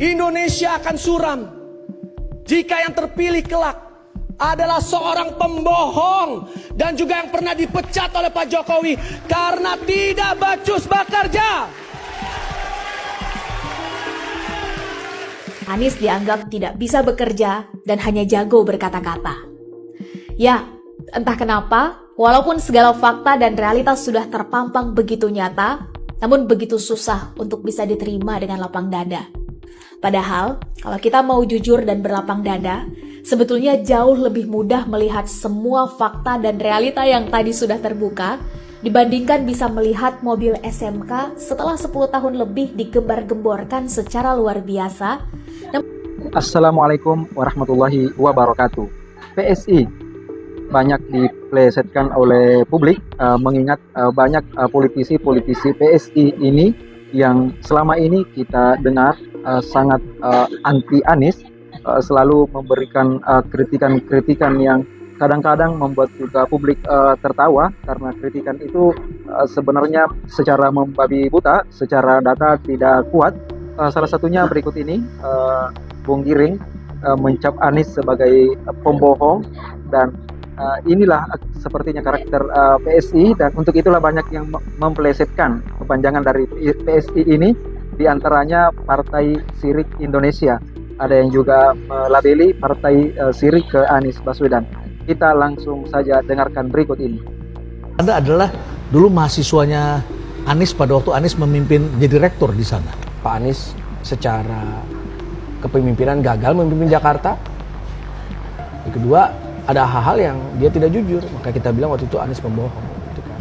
Indonesia akan suram jika yang terpilih kelak adalah seorang pembohong dan juga yang pernah dipecat oleh Pak Jokowi karena tidak becus bekerja. Anies dianggap tidak bisa bekerja dan hanya jago berkata-kata. Ya, entah kenapa, walaupun segala fakta dan realitas sudah terpampang begitu nyata, namun begitu susah untuk bisa diterima dengan lapang dada. Padahal, kalau kita mau jujur dan berlapang dada, sebetulnya jauh lebih mudah melihat semua fakta dan realita yang tadi sudah terbuka, dibandingkan bisa melihat mobil SMK setelah 10 tahun lebih digembar-gemborkan secara luar biasa. Assalamualaikum warahmatullahi wabarakatuh. PSI banyak diplesetkan oleh publik, mengingat banyak politisi-politisi PSI ini yang selama ini kita dengar sangat anti Anies, selalu memberikan kritikan-kritikan yang kadang-kadang membuat juga publik tertawa, karena kritikan itu sebenarnya secara membabi buta, secara data tidak kuat. Salah satunya berikut ini, Bung Giring mencap Anies sebagai pembohong, dan inilah sepertinya karakter PSI, dan untuk itulah banyak yang mempelesetkan kepanjangan dari PSI ini, diantaranya Partai Sirik Indonesia. Ada yang juga melabeli Partai Sirik ke Anies Baswedan. Kita langsung saja dengarkan berikut ini. Anda adalah dulu mahasiswanya Anies pada waktu Anies memimpin jadi rektor di sana. Pak Anies secara kepemimpinan gagal memimpin Jakarta. Yang kedua, ada hal-hal yang dia tidak jujur, maka kita bilang waktu itu Anies pembohong. Gitu kan.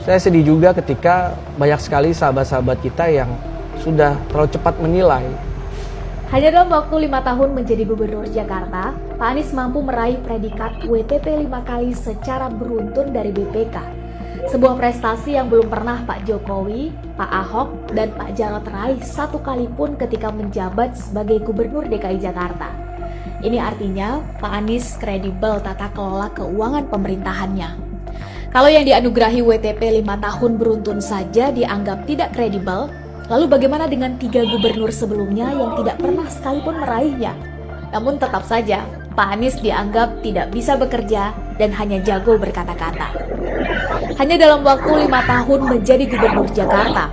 Saya sedih juga ketika banyak sekali sahabat-sahabat kita yang sudah terlalu cepat menilai. Hanya dalam waktu 5 tahun menjadi gubernur Jakarta, Pak Anies mampu meraih predikat WTP 5 kali secara beruntun dari BPK. Sebuah prestasi yang belum pernah Pak Jokowi, Pak Ahok, dan Pak Jarot raih satu kali pun ketika menjabat sebagai gubernur DKI Jakarta. Ini artinya Pak Anies kredibel tata kelola keuangan pemerintahannya. Kalau yang dianugerahi WTP 5 tahun beruntun saja dianggap tidak kredibel, lalu bagaimana dengan 3 gubernur sebelumnya yang tidak pernah sekalipun meraihnya? Namun tetap saja, Pak Anies dianggap tidak bisa bekerja dan hanya jago berkata-kata. Hanya dalam waktu 5 tahun menjadi gubernur Jakarta,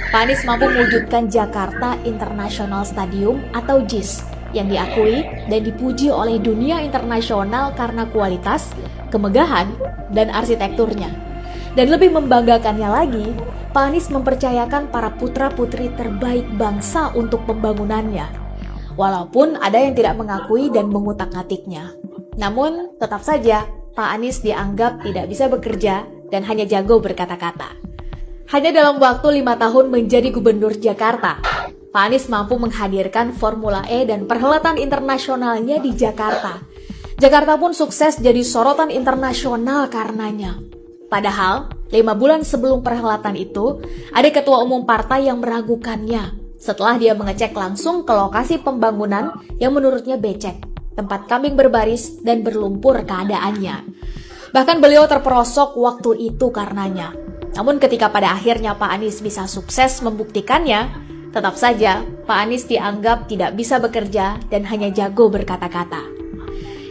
Pak Anies mampu mewujudkan Jakarta International Stadium atau JIS yang diakui dan dipuji oleh dunia internasional karena kualitas, kemegahan, dan arsitekturnya. Dan lebih membanggakannya lagi, Pak Anies mempercayakan para putra-putri terbaik bangsa untuk pembangunannya. Walaupun ada yang tidak mengakui dan mengutak-atiknya. Namun, tetap saja, Pak Anies dianggap tidak bisa bekerja dan hanya jago berkata-kata. Hanya dalam waktu 5 tahun menjadi gubernur Jakarta, Pak Anies mampu menghadirkan Formula E dan perhelatan internasionalnya di Jakarta. Jakarta pun sukses jadi sorotan internasional karenanya. Padahal, 5 bulan sebelum perhelatan itu, ada ketua umum partai yang meragukannya setelah dia mengecek langsung ke lokasi pembangunan yang menurutnya becek, tempat kambing berbaris dan berlumpur keadaannya. Bahkan beliau terperosok waktu itu karenanya. Namun ketika pada akhirnya Pak Anies bisa sukses membuktikannya, tetap saja Pak Anies dianggap tidak bisa bekerja dan hanya jago berkata-kata.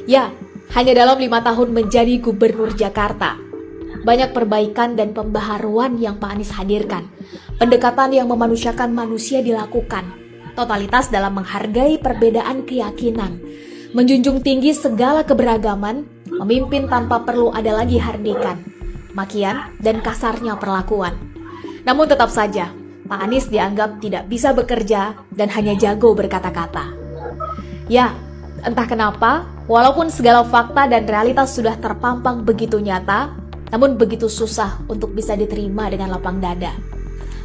Ya, hanya dalam 5 tahun menjadi gubernur Jakarta, banyak perbaikan dan pembaharuan yang Pak Anies hadirkan. Pendekatan yang memanusiakan manusia dilakukan. Totalitas dalam menghargai perbedaan keyakinan. Menjunjung tinggi segala keberagaman, memimpin tanpa perlu ada lagi hardikan, makian, dan kasarnya perlakuan. Namun tetap saja, Pak Anies dianggap tidak bisa bekerja dan hanya jago berkata-kata. Ya, entah kenapa, walaupun segala fakta dan realitas sudah terpampang begitu nyata, namun begitu susah untuk bisa diterima dengan lapang dada.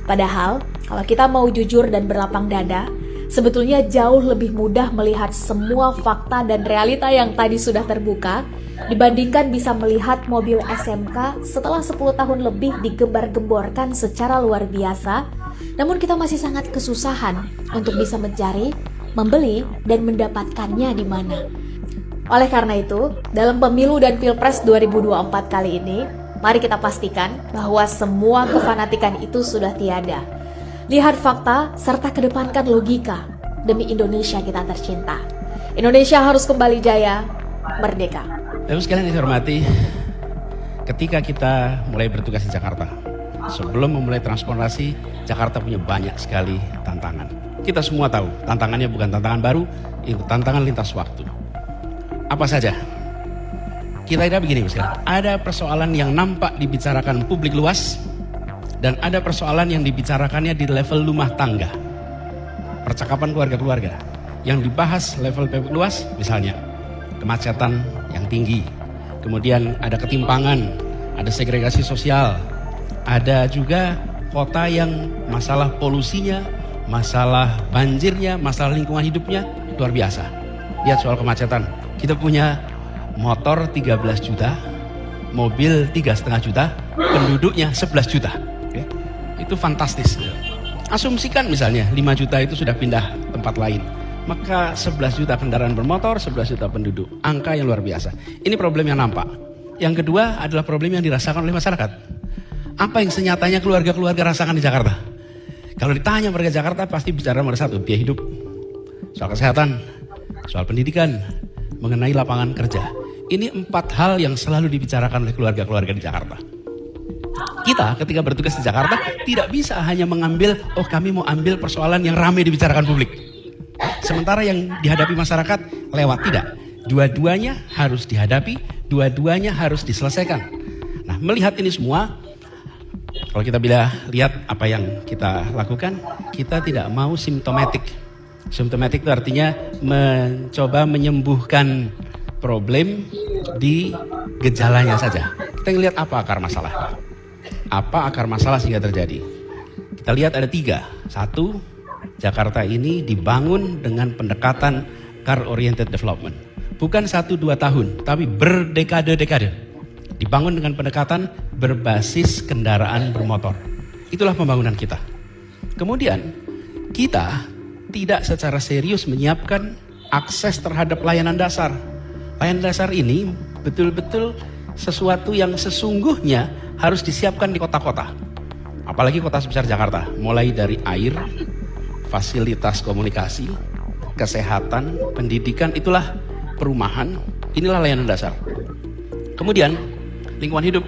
Padahal, kalau kita mau jujur dan berlapang dada, sebetulnya jauh lebih mudah melihat semua fakta dan realita yang tadi sudah terbuka, dibandingkan bisa melihat mobil SMK setelah 10 tahun lebih digembar-gemborkan secara luar biasa, namun kita masih sangat kesusahan untuk bisa mencari, membeli, dan mendapatkannya di mana. Oleh karena itu, dalam pemilu dan Pilpres 2024 kali ini, mari kita pastikan bahwa semua kefanatikan itu sudah tiada. Lihat fakta serta kedepankan logika. demi Indonesia kita tercinta. Indonesia harus kembali jaya, merdeka. Bapak sekalian yang saya hormati, ketika kita mulai bertugas di Jakarta, sebelum memulai transformasi, Jakarta punya banyak sekali tantangan. Kita semua tahu, tantangannya bukan tantangan baru, itu tantangan lintas waktu. Apa saja? Kira-kira begini misalnya, ada persoalan yang nampak dibicarakan publik luas, dan ada persoalan yang dibicarakannya di level rumah tangga. Percakapan keluarga-keluarga. Yang dibahas level publik luas, misalnya kemacetan yang tinggi, kemudian ada ketimpangan, ada segregasi sosial, ada juga kota yang masalah polusinya, masalah banjirnya, masalah lingkungan hidupnya luar biasa. Lihat soal kemacetan, kita punya motor 13 juta, mobil 3,5 juta, penduduknya 11 juta. Oke? Itu fantastis. Asumsikan misalnya 5 juta itu sudah pindah tempat lain, maka 11 juta kendaraan bermotor, 11 juta penduduk. Angka yang luar biasa. Ini problem yang nampak. Yang kedua adalah problem yang dirasakan oleh masyarakat. Apa yang senyatanya keluarga-keluarga rasakan di Jakarta? Kalau ditanya warga Jakarta pasti bicara nomor satu, biaya hidup, soal kesehatan, soal pendidikan, mengenai lapangan kerja. Ini 4 hal yang selalu dibicarakan oleh keluarga-keluarga di Jakarta. Kita ketika bertugas di Jakarta tidak bisa hanya mengambil, oh kami mau ambil persoalan yang ramai dibicarakan publik. Sementara yang dihadapi masyarakat lewat, tidak. Dua-duanya harus dihadapi, dua-duanya harus diselesaikan. Nah, melihat ini semua, kalau kita lihat apa yang kita lakukan, kita tidak mau simptomatik. Simptomatik itu artinya mencoba menyembuhkan problem di gejalanya saja. Kita lihat apa akar masalah. Apa akar masalah sehingga terjadi. Kita lihat ada 3. 1, Jakarta ini dibangun dengan pendekatan car oriented development. Bukan 1-2 tahun, tapi berdekade-dekade. Dibangun dengan pendekatan berbasis kendaraan bermotor. Itulah pembangunan kita. Kemudian kita tidak secara serius menyiapkan akses terhadap layanan dasar. Layanan dasar ini betul-betul sesuatu yang sesungguhnya harus disiapkan di kota-kota. Apalagi kota sebesar Jakarta. Mulai dari air, fasilitas komunikasi, kesehatan, pendidikan, itulah perumahan, inilah layanan dasar. Kemudian lingkungan hidup.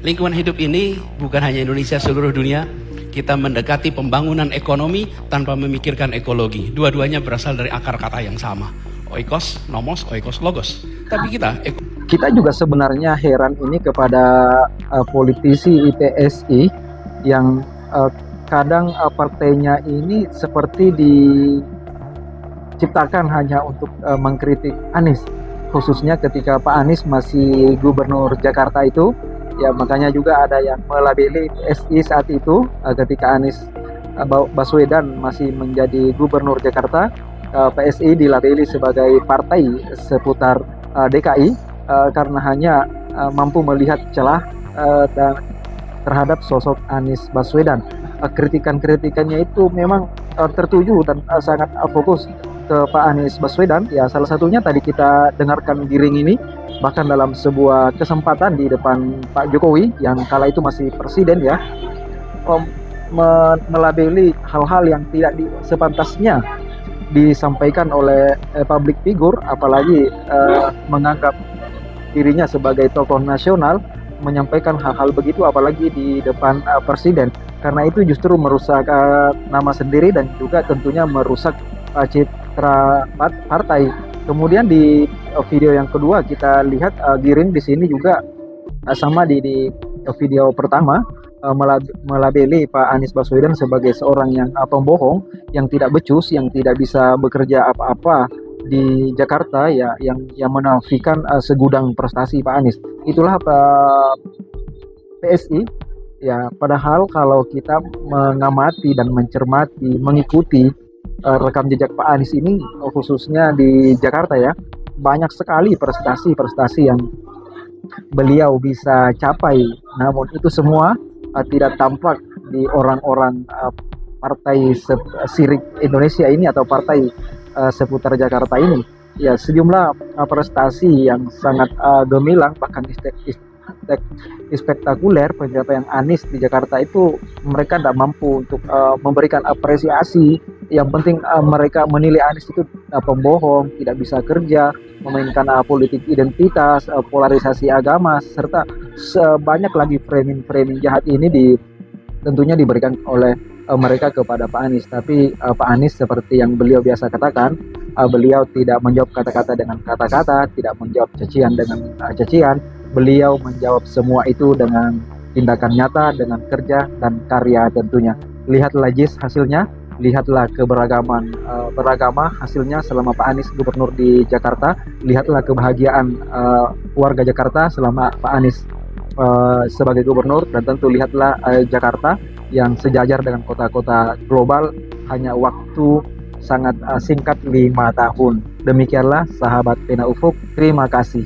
Lingkungan hidup ini bukan hanya Indonesia, seluruh dunia. Kita mendekati pembangunan ekonomi tanpa memikirkan ekologi. Dua-duanya berasal dari akar kata yang sama. Oikos, nomos, oikos, logos. Tapi Kita juga sebenarnya heran ini kepada politisi PSI yang kadang partainya ini seperti diciptakan hanya untuk mengkritik Anies, khususnya ketika Pak Anies masih gubernur Jakarta itu. Ya, makanya juga ada yang melabeli PSI saat itu ketika Anies Baswedan masih menjadi gubernur Jakarta. PSI dilabeli sebagai partai seputar DKI karena hanya mampu melihat celah terhadap sosok Anies Baswedan. Kritikan-kritikannya itu memang tertuju dan sangat fokus ke Pak Anies Baswedan. Ya, salah satunya tadi kita dengarkan Giring ini, bahkan dalam sebuah kesempatan di depan Pak Jokowi yang kala itu masih presiden ya, melabeli hal-hal yang tidak sepantasnya disampaikan oleh public figure, apalagi menganggap dirinya sebagai tokoh nasional, menyampaikan hal-hal begitu apalagi di depan presiden, karena itu justru merusak nama sendiri dan juga tentunya merusak citra partai. Kemudian di video yang kedua kita lihat Giring di sini juga sama di video pertama melabeli Pak Anies Baswedan sebagai seorang yang pembohong, yang tidak becus, yang tidak bisa bekerja apa-apa di Jakarta, ya, yang menafikan segudang prestasi Pak Anies. Itulah PSI. Ya, padahal kalau kita mengamati dan mencermati, mengikuti rekam jejak Pak Anies ini, khususnya di Jakarta ya, banyak sekali prestasi-prestasi yang beliau bisa capai. Namun itu semua tidak tampak di orang-orang partai sirik Indonesia ini atau partai seputar Jakarta ini. Ya, sejumlah prestasi yang sangat gemilang, bahkan spektakuler pencapaian Anies di Jakarta itu mereka tidak mampu untuk memberikan apresiasi yang penting mereka menilai Anies itu pembohong, tidak bisa kerja, memainkan politik identitas, polarisasi agama, serta banyak lagi framing-framing jahat ini tentunya diberikan oleh mereka kepada Pak Anies. Tapi Pak Anies seperti yang beliau biasa katakan, beliau tidak menjawab kata-kata dengan kata-kata, tidak menjawab cacian dengan cacian. Beliau menjawab semua itu dengan tindakan nyata, dengan kerja dan karya tentunya. Lihatlah JIS hasilnya, lihatlah keberagaman beragama hasilnya selama Pak Anies gubernur di Jakarta, lihatlah kebahagiaan warga Jakarta selama Pak Anies sebagai gubernur, dan tentu lihatlah Jakarta yang sejajar dengan kota-kota global hanya waktu sangat singkat 5 tahun. Demikianlah sahabat Pena Ufuk, terima kasih.